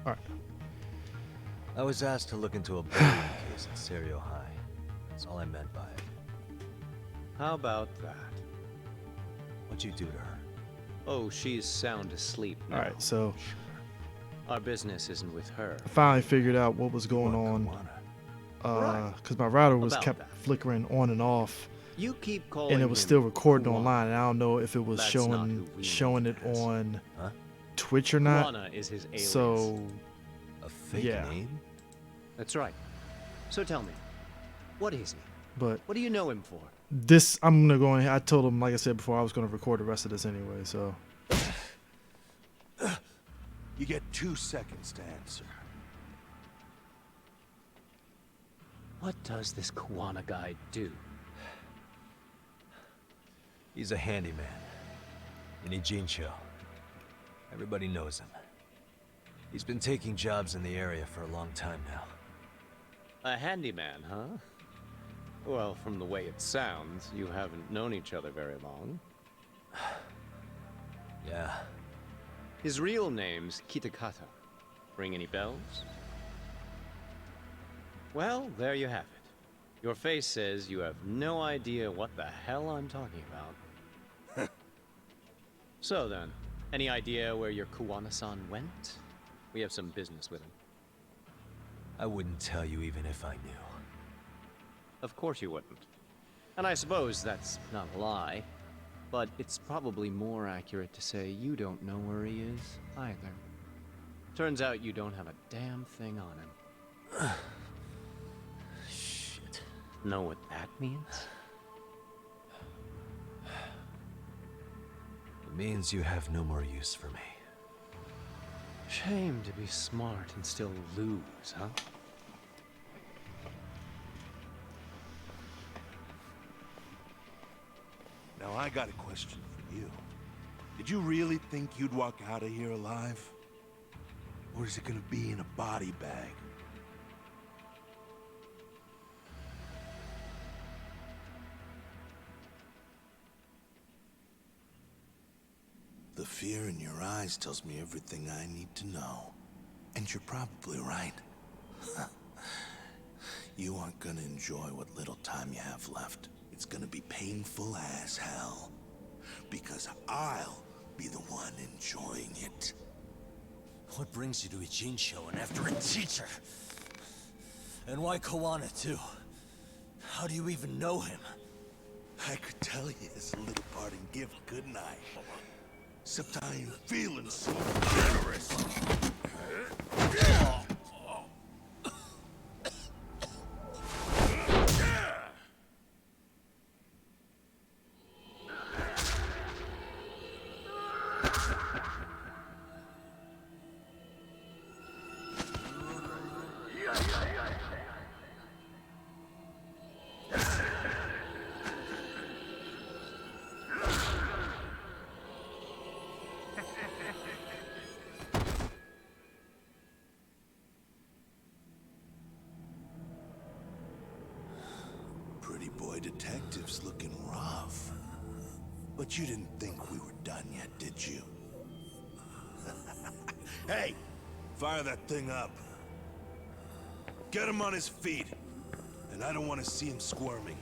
All right. I was asked to look into a bullying case at Serio High. That's all I meant by it. How about that? What'd you do to her? Oh, she's sound asleep All now. right. So Our business isn't with her. I finally figured out what was going on. Right. Because my router was About kept that. flickering on and off, You keep calling and it was him still recording Kuwana. online. And I don't know if it was That's not showing who we showing know it him as. on Huh? Twitch or not. Kuwana is his alias. So A fake Yeah. name? That's right. So tell me, what is he? but What do you know him for? this I'm gonna go in. I told him, like I said before, I was gonna record the rest of this anyway. So You get 2 seconds to answer. What does this Kuwana guy do? He's a handyman. In Ijincho. Everybody knows him. He's been taking jobs in the area for a long time now. A handyman, huh? Well, from the way it sounds, you haven't known each other very long. Yeah. His real name's Kitakata. Ring any bells? Well, there you have it. Your face says you have no idea what the hell I'm talking about. So then, any idea where your Kuwana-san went? We have some business with him. I wouldn't tell you even if I knew. Of course you wouldn't. And I suppose that's not a lie. But it's probably more accurate to say you don't know where he is, either. Turns out you don't have a damn thing on him. Shit. Know what that means? It means you have no more use for me. Shame to be smart and still lose, huh? Now I got a question for you. Did you really think you'd walk out of here alive? Or is it gonna be in a body bag? The fear in your eyes tells me everything I need to know. And you're probably right. You aren't gonna enjoy what little time you have left. It's gonna be painful as hell. Because I'll be the one enjoying it. What brings you to Ijincho and after a teacher? And why Kawana too? How do you even know him? I could tell you as a little parting gift, couldn't I? Except I ain't feeling so generous. Pretty boy detective's looking rough. But you didn't think we were done yet, did you? Hey! Fire that thing up. Get him on his feet. And I don't want to see him squirming.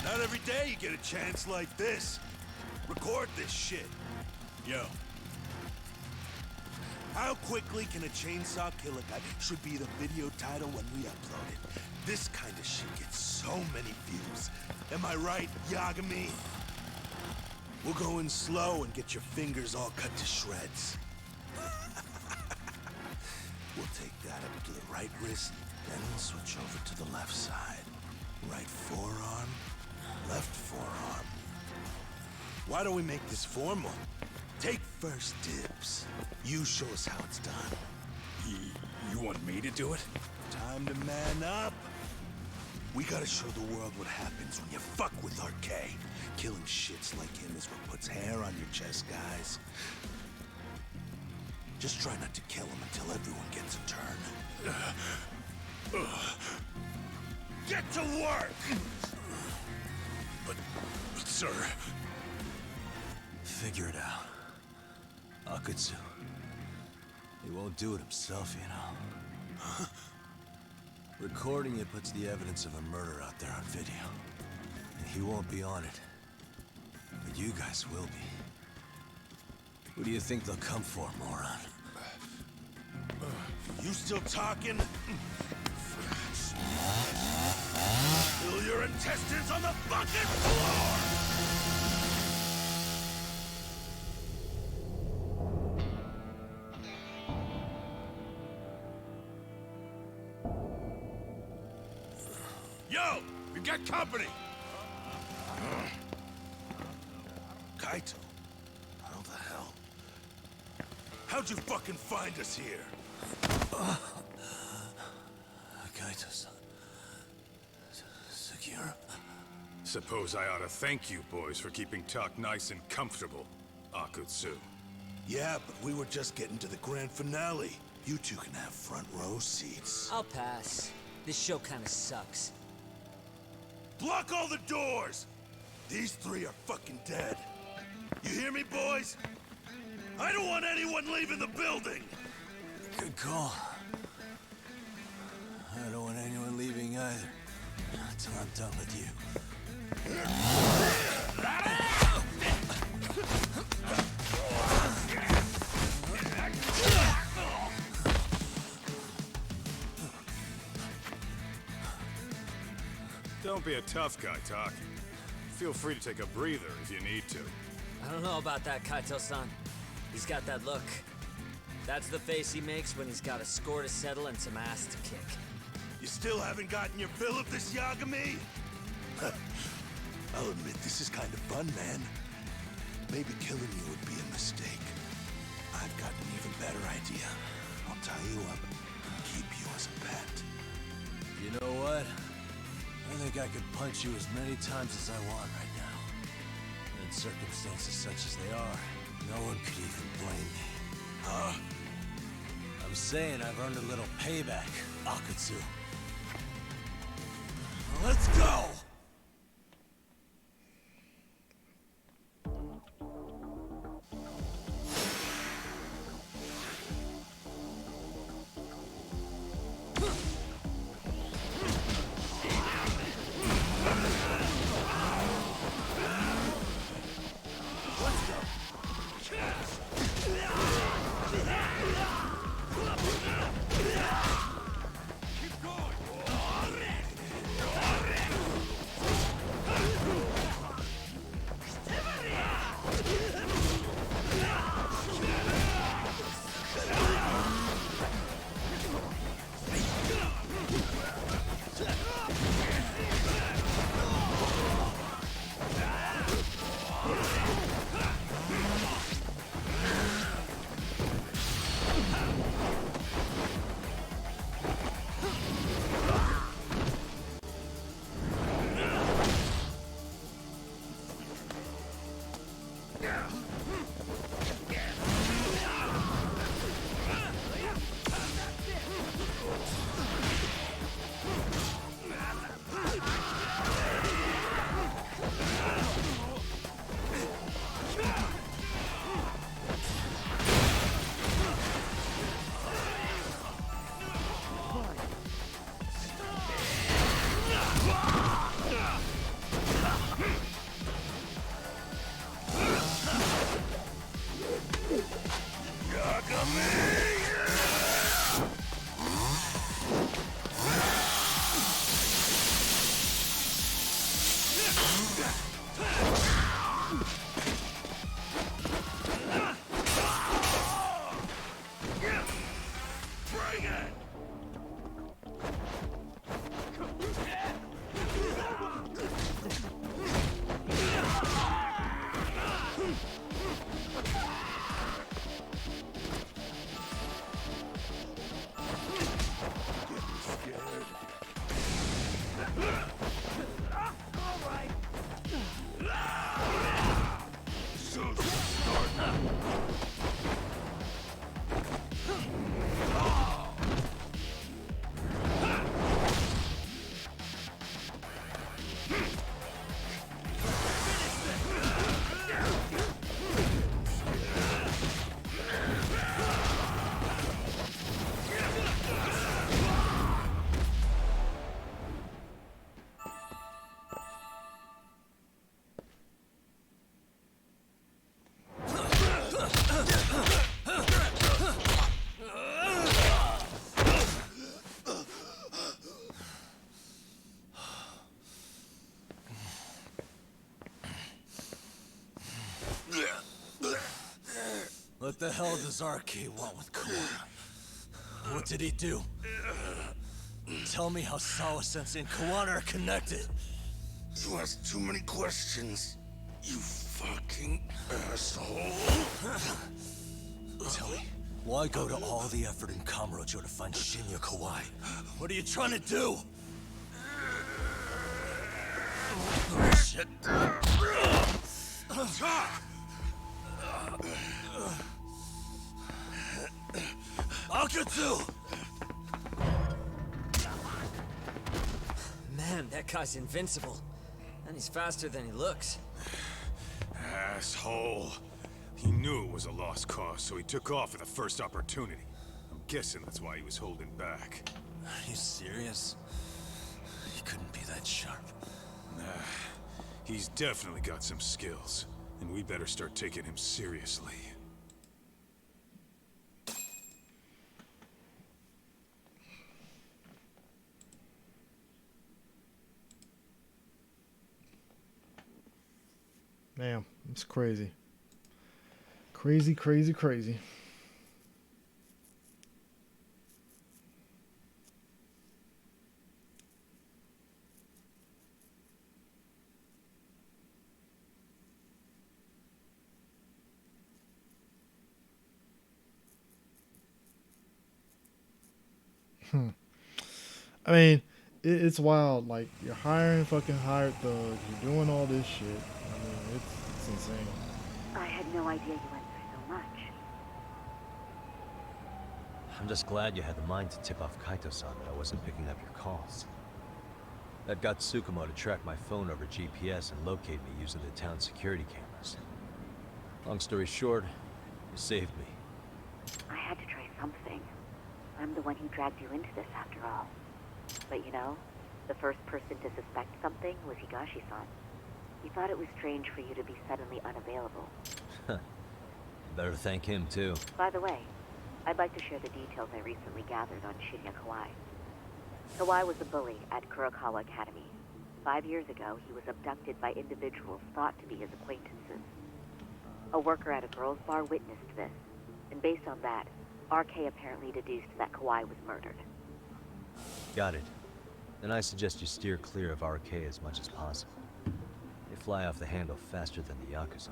Not every day you get a chance like this. Record this shit. Yo. How quickly can a chainsaw kill a guy should be the video title when we upload it. This kind of shit gets so many views. Am I right, Yagami? We'll go in slow and get your fingers all cut to shreds. We'll take that up to the right wrist, then we'll switch over to the left side. Right forearm, left forearm. Why don't we make this formal? Take first dibs. You show us how it's done. You want me to do it? Time to man up. We gotta show the world what happens when you fuck with RK. Killing shits like him is what puts hair on your chest, guys. Just try not to kill him until everyone gets a turn. Get to work! But, sir... Figure it out. Akutsu. He won't do it himself, you know. Recording it puts the evidence of a murder out there on video. And he won't be on it. But you guys will be. Who do you think they'll come for, moron? You still talking? Spill your intestines on the fucking floor! Yo! We got company! Kaito? How the hell? How'd you fucking find us here? Kaito-san. Sekiro. Suppose I ought to thank you boys for keeping talk nice and comfortable, Akutsu. Yeah, but we were just getting to the grand finale. You two can have front row seats. I'll pass. This show kinda sucks. Block all the doors! These three are fucking dead. You hear me, boys? I don't want anyone leaving the building! Good call. I don't want anyone leaving either. Until I'm done with you. Don't be a tough guy, Talk. Feel free to take a breather if you need to. I don't know about that, Kaito-san. He's got that look. That's the face he makes when he's got a score to settle and some ass to kick. You still haven't gotten your fill of this, Yagami? I'll admit, this is kind of fun, man. Maybe killing you would be a mistake. I've got an even better idea. I'll tie you up and keep you as a pet. You know what? I think I could punch you as many times as I want right now. And in circumstances such as they are, no one could even blame me. Huh? I'm saying I've earned a little payback, Akutsu. Let's go! What the hell does RK want with Kawana? What did he do? Tell me how Sawa-sensei and Kawana are connected. You ask too many questions, you fucking asshole. Tell me, why go to all the effort in Kamurocho to find Shinya Kawai? What are you trying to do? Shit. Talk! Akatsu! Man, that guy's invincible. And he's faster than he looks. Asshole. He knew it was a lost cause, so he took off at the first opportunity. I'm guessing that's why he was holding back. Are you serious? He couldn't be that sharp. Nah, he's definitely got some skills, and we better start taking him seriously. Damn, it's crazy. Crazy, crazy, crazy. I mean, it's wild. Like, you're hiring fucking hired thugs. You're doing all this shit. I mean, it's insane. I had no idea you went through so much. I'm just glad you had the mind to tip off Kaito-san that I wasn't picking up your calls. That got Tsukumo to track my phone over GPS and locate me using the town's security cameras. Long story short, you saved me. I had to try something. I'm the one who dragged you into this after all. But you know, the first person to suspect something was Higashi-san. He thought it was strange for you to be suddenly unavailable. You better thank him too. By the way, I'd like to share the details I recently gathered on Shinya Kawai. Kawai was a bully at Kurokawa Academy. 5 years ago, he was abducted by individuals thought to be his acquaintances. A worker at a girls' bar witnessed this, and based on that, RK apparently deduced that Kawai was murdered. Got it. Then I suggest you steer clear of RK as much as possible. They fly off the handle faster than the Yakuza.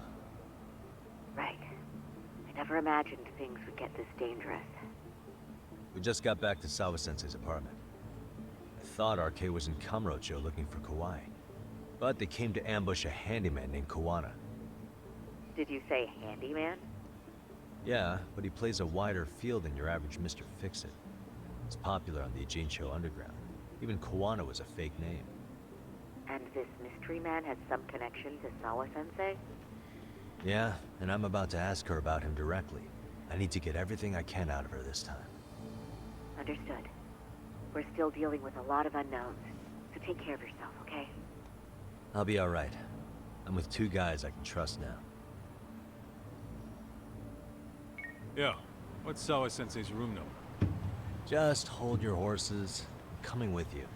Right. I never imagined things would get this dangerous. We just got back to Sawa-sensei's apartment. I thought RK was in Kamurocho looking for Kawai. But they came to ambush a handyman named Kawana. Did you say handyman? Yeah, but he plays a wider field than your average Mr. Fix-It. He's popular on the Ijincho underground. Even Kawana was a fake name. And this mystery man had some connection to Sawa-sensei? Yeah, and I'm about to ask her about him directly. I need to get everything I can out of her this time. Understood. We're still dealing with a lot of unknowns, so take care of yourself, okay? I'll be alright. I'm with 2 guys I can trust now. Yeah, what's Sawa-sensei's room number? Just hold your horses. I'm coming with you.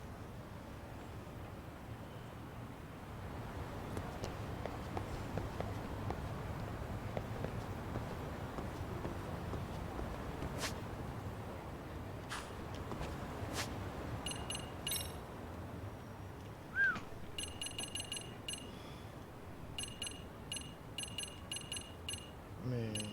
Man.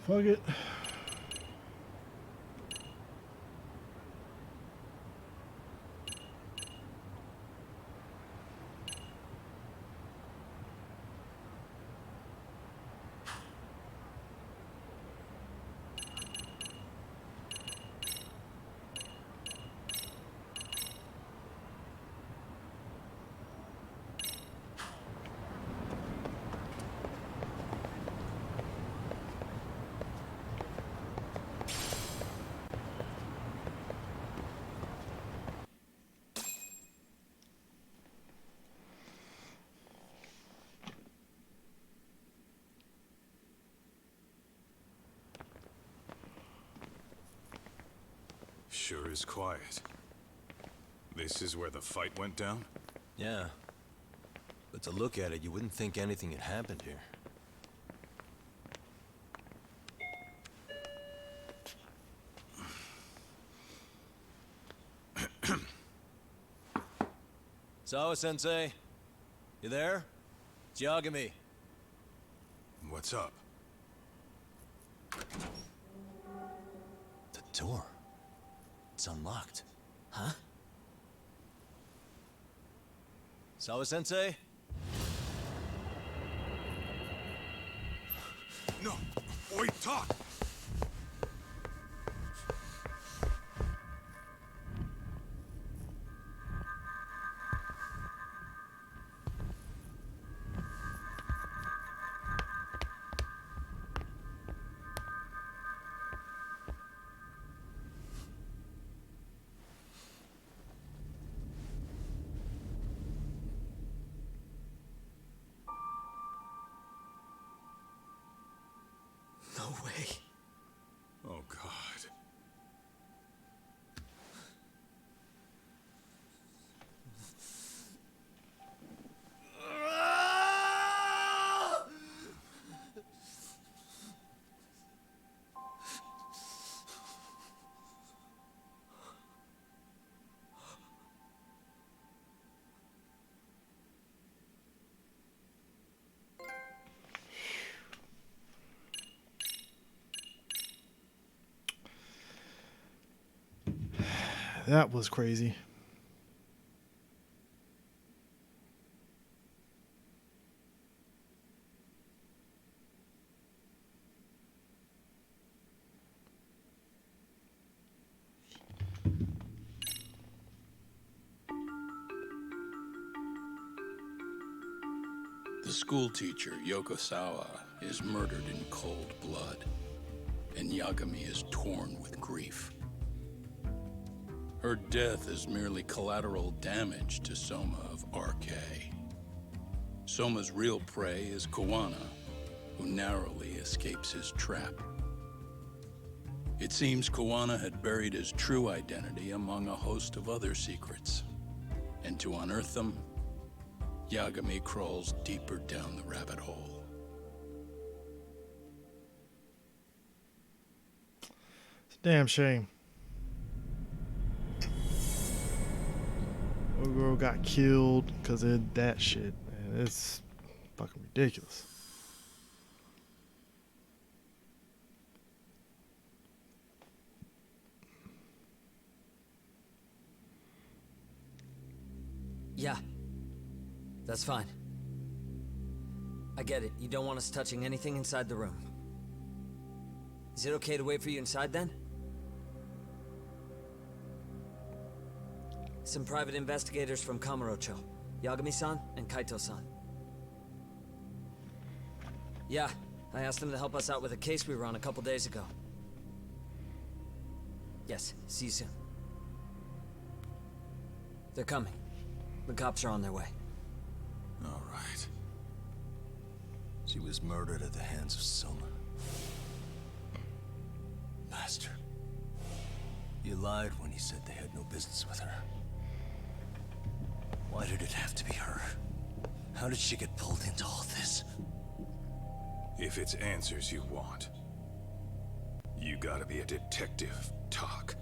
Fuck it. sure is quiet. This is where the fight went down? Yeah. But to look at it, you wouldn't think anything had happened here. Sawa-sensei? You there? It's Yagami. What's up? The door. It's unlocked. Huh? Sawa-sensei? No! Wait, talk! No way. Oh, God. That was crazy. The schoolteacher, Yokosawa, is murdered in cold blood, and Yagami is torn with grief. Her death is merely collateral damage to Soma of RK. Soma's real prey is Kawana, who narrowly escapes his trap. It seems Kawana had buried his true identity among a host of other secrets, and to unearth them, Yagami crawls deeper down the rabbit hole. It's a damn shame. Little girl got killed because of that shit, man. It's fucking ridiculous. Yeah. That's fine. I get it. You don't want us touching anything inside the room. Is it okay to wait for you inside then? Some private investigators from Kamurocho. Yagami-san and Kaito-san. Yeah, I asked them to help us out with a case we were on a couple days ago. Yes, see you soon. They're coming. The cops are on their way. All right. She was murdered at the hands of Soma. Bastard. You lied when you said they had no business with her. Why did it have to be her? How did she get pulled into all this? If it's answers you want, you gotta be a detective, Talk.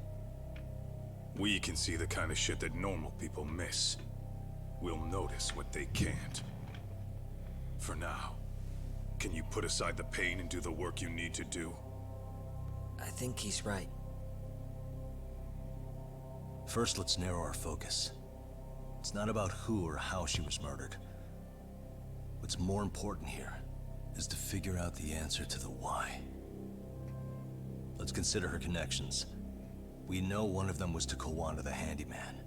We can see the kind of shit that normal people miss. We'll notice what they can't. For now, can you put aside the pain and do the work you need to do? I think he's right. First, let's narrow our focus. It's not about who or how she was murdered. What's more important here is to figure out the answer to the why. Let's consider her connections. We know one of them was to Kawana the handyman.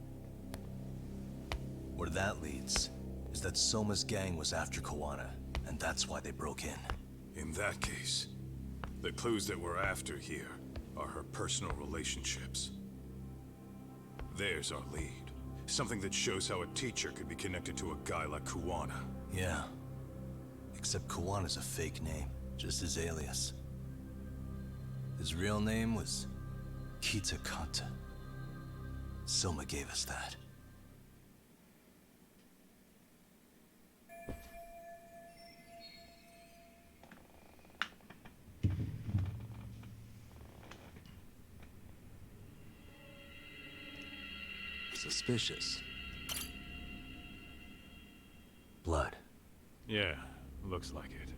Where that leads is that Soma's gang was after Kawana, and that's why they broke in. In that case, the clues that we're after here are her personal relationships. There's our lead. Something that shows how a teacher could be connected to a guy like Kawana. Yeah. Except Kawana's a fake name, just his alias. His real name was Kitakata. Soma gave us that. Suspicious. Blood. Yeah, looks like it.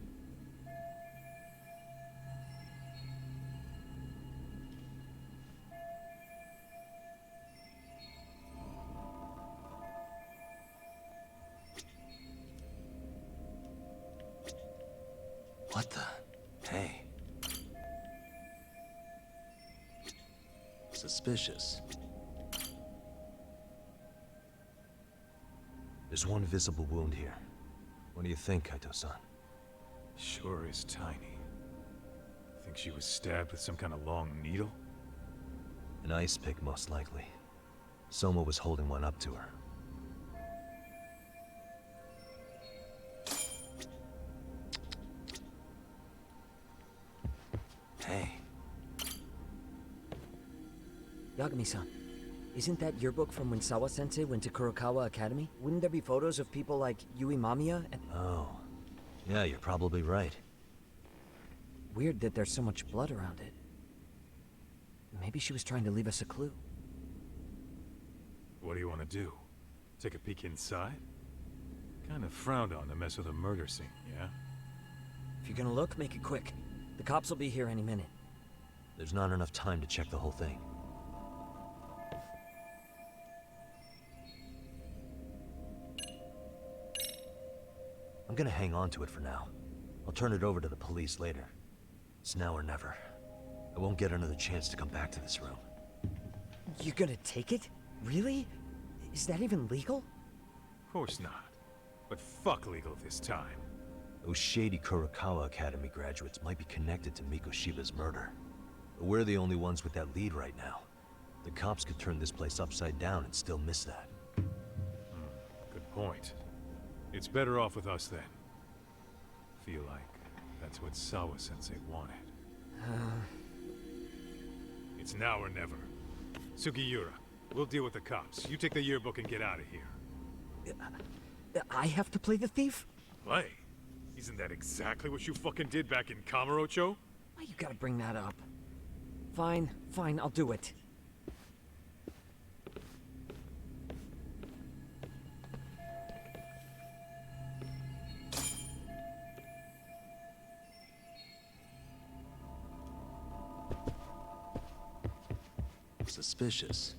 What the? Hey. Suspicious. There's one visible wound here. What do you think, Kaito-san? Sure is tiny. Think she was stabbed with some kind of long needle? An ice pick, most likely. Soma was holding one up to her. Hey. Yagami-san, isn't that your book from when Sawa-sensei went to Kurokawa Academy? Wouldn't there be photos of people like Yui Mamiya and... Oh. Yeah, you're probably right. Weird that there's so much blood around it. Maybe she was trying to leave us a clue. What do you want to do? Take a peek inside? Kind of frowned on to mess with a murder scene, yeah? If you're gonna look, make it quick. The cops will be here any minute. There's not enough time to check the whole thing. I'm gonna hang on to it for now. I'll turn it over to the police later. It's now or never. I won't get another chance to come back to this room. You're gonna take it? Really? Is that even legal? Of course not. But fuck legal this time. Those shady Kurokawa Academy graduates might be connected to Mikoshiba's murder. But we're the only ones with that lead right now. The cops could turn this place upside down and still miss that. Good point. It's better off with us then. Feel like that's what Sawa-sensei wanted. It's now or never. Sugiura, we'll deal with the cops. You take the yearbook and get out of here. I have to play the thief? Play? Isn't that exactly what you fucking did back in Kamurocho? Why you gotta bring that up? Fine, fine, I'll do it. Suspicious.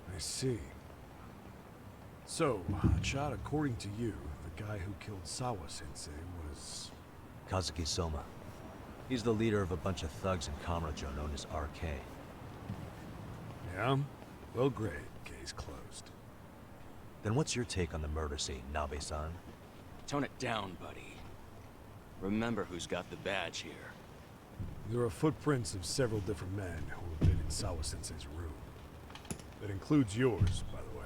I see. So, Chad, according to you, the guy who killed Sawa-sensei was... Kazuki Soma. He's the leader of a bunch of thugs in Kamurocho known as RK. Yeah? Well, great. Case closed. Then what's your take on the murder scene, Nabe-san? Tone it down, buddy. Remember who's got the badge here. There are footprints of several different men who have been in Sawa-sensei's room. That includes yours, by the way.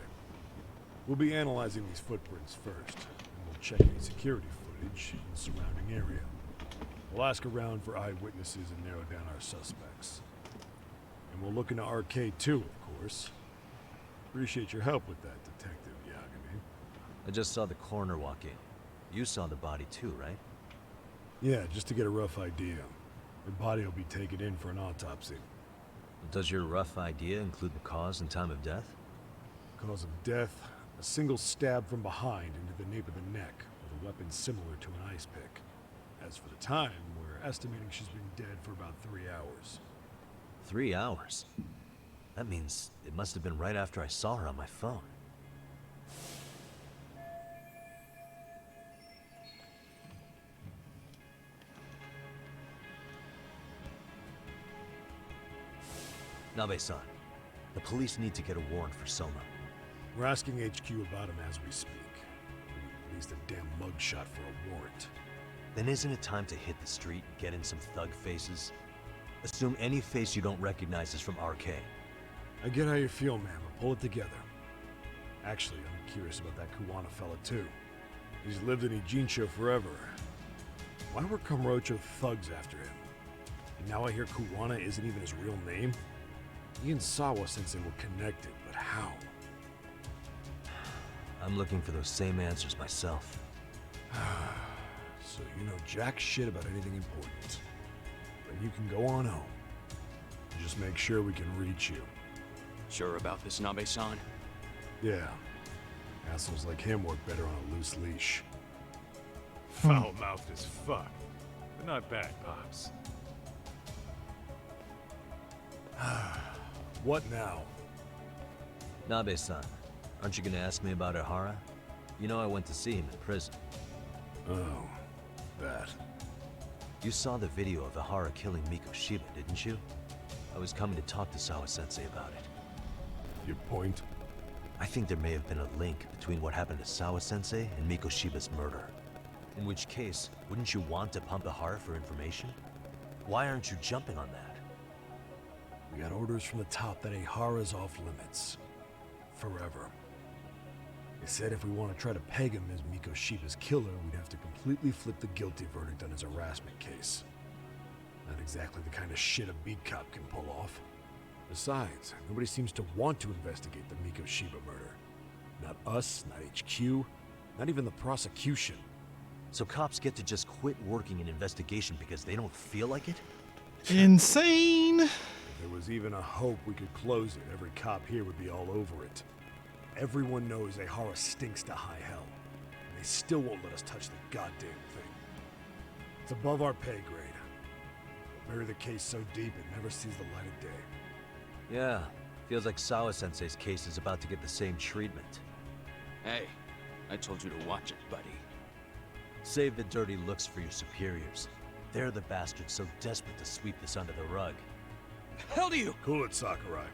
We'll be analyzing these footprints first, and we'll check any security footage in the surrounding area. We'll ask around for eyewitnesses and narrow down our suspects. And we'll look into RK too, of course. Appreciate your help with that, Detective Yagami. I just saw the coroner walk in. You saw the body too, right? Yeah, just to get a rough idea. Her body will be taken in for an autopsy. Does your rough idea include the cause and time of death? Cause of death, a single stab from behind into the nape of the neck with a weapon similar to an ice pick. As for the time, we're estimating she's been dead for about 3 hours. 3 hours? That means it must have been right after I saw her on my phone. Nabe-san, the police need to get a warrant for Soma. We're asking HQ about him as we speak. needs the damn mugshot for a warrant. Then isn't it time to hit the street and get in some thug faces? Assume any face you don't recognize is from RK. I get how you feel, man, but pull it together. Actually, I'm curious about that Kuwana fella, too. He's lived in Ijincho forever. Why were Kamurocho thugs after him? And now I hear Kuwana isn't even his real name? He and Sawa-sensei were connected, but how? I'm looking for those same answers myself. So you know jack shit about anything important. Then you can go on home. Just make sure we can reach you. Sure about this, Nabe-san? Yeah. Assholes like him work better on a loose leash. Foul-mouthed as fuck. But not bad, Pops. What now? Nabe-san, aren't you gonna ask me about Ihara? You know I went to see him in prison. Oh, that. You saw the video of Ihara killing Miko Shiba, didn't you? I was coming to talk to Sawa-sensei about it. Your point? I think there may have been a link between what happened to Sawa-sensei and Miko Shiba's murder. In which case, wouldn't you want to pump Ihara for information? Why aren't you jumping on that? We got orders from the top that Ihara's off limits. Forever. They said if we want to try to peg him as Miko Shiba's killer, we'd have to completely flip the guilty verdict on his harassment case. Not exactly the kind of shit a beat cop can pull off. Besides, nobody seems to want to investigate the Miko Shiba murder. Not us, not HQ, not even the prosecution. So cops get to just quit working an investigation because they don't feel like it? Insane. If there was even a hope we could close it, every cop here would be all over it. Everyone knows Ihara stinks to high hell, and they still won't let us touch the goddamn thing. It's above our pay grade. We'll bury the case so deep it never sees the light of day. Yeah, feels like Sawa-sensei's case is about to get the same treatment. Hey, I told you to watch it, buddy. Save the dirty looks for your superiors. They're the bastards so desperate to sweep this under the rug. Hell do you? Cool it, Sakurai.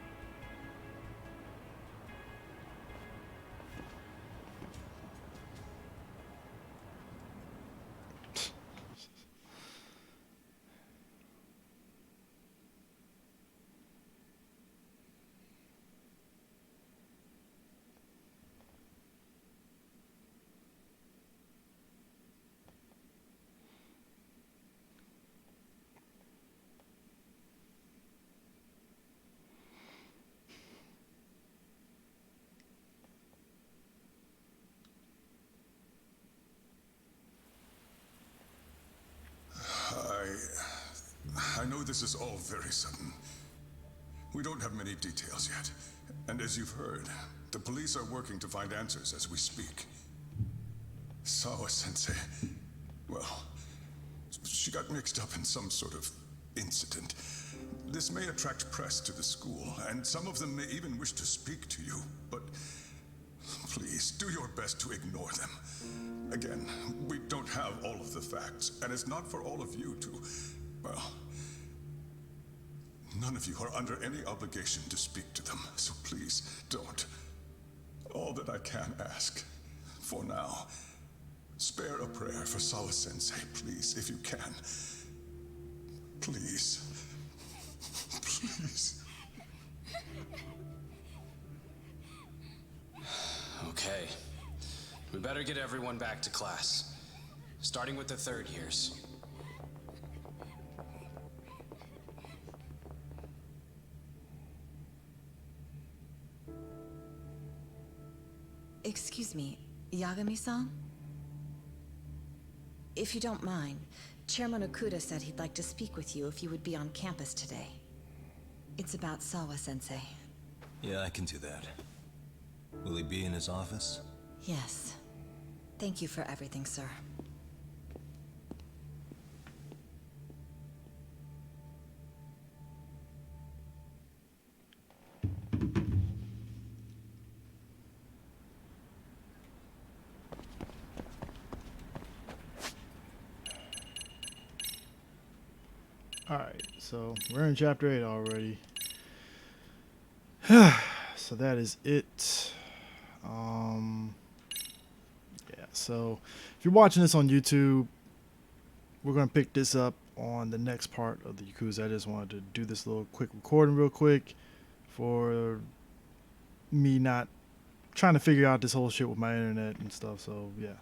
I know this is all very sudden. We don't have many details yet. And as you've heard, the police are working to find answers as we speak. Sawa-sensei, well, she got mixed up in some sort of incident. This may attract press to the school, and some of them may even wish to speak to you, but please, do your best to ignore them. Again, we don't have all of the facts, and it's not for all of you to, well, none of you are under any obligation to speak to them, so please don't. All that I can ask, for now, spare a prayer for Sawa-sensei, please, if you can. Please. Please. Okay. We better get everyone back to class. Starting with the third years. Excuse me, Yagami-san? If you don't mind, Chairman Okuda said he'd like to speak with you if you would be on campus today. It's about Sawa-sensei. Yeah, I can do that. Will he be in his office? Yes. Thank you for everything, sir. Alright, so we're in chapter 8 already. So that is it. Yeah. So if you're watching this on YouTube, we're going to pick this up on the next part of the Yakuza. I just wanted to do this little quick recording real quick for me not trying to figure out this whole shit with my internet and stuff. So yeah,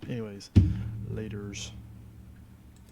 anyways, laters.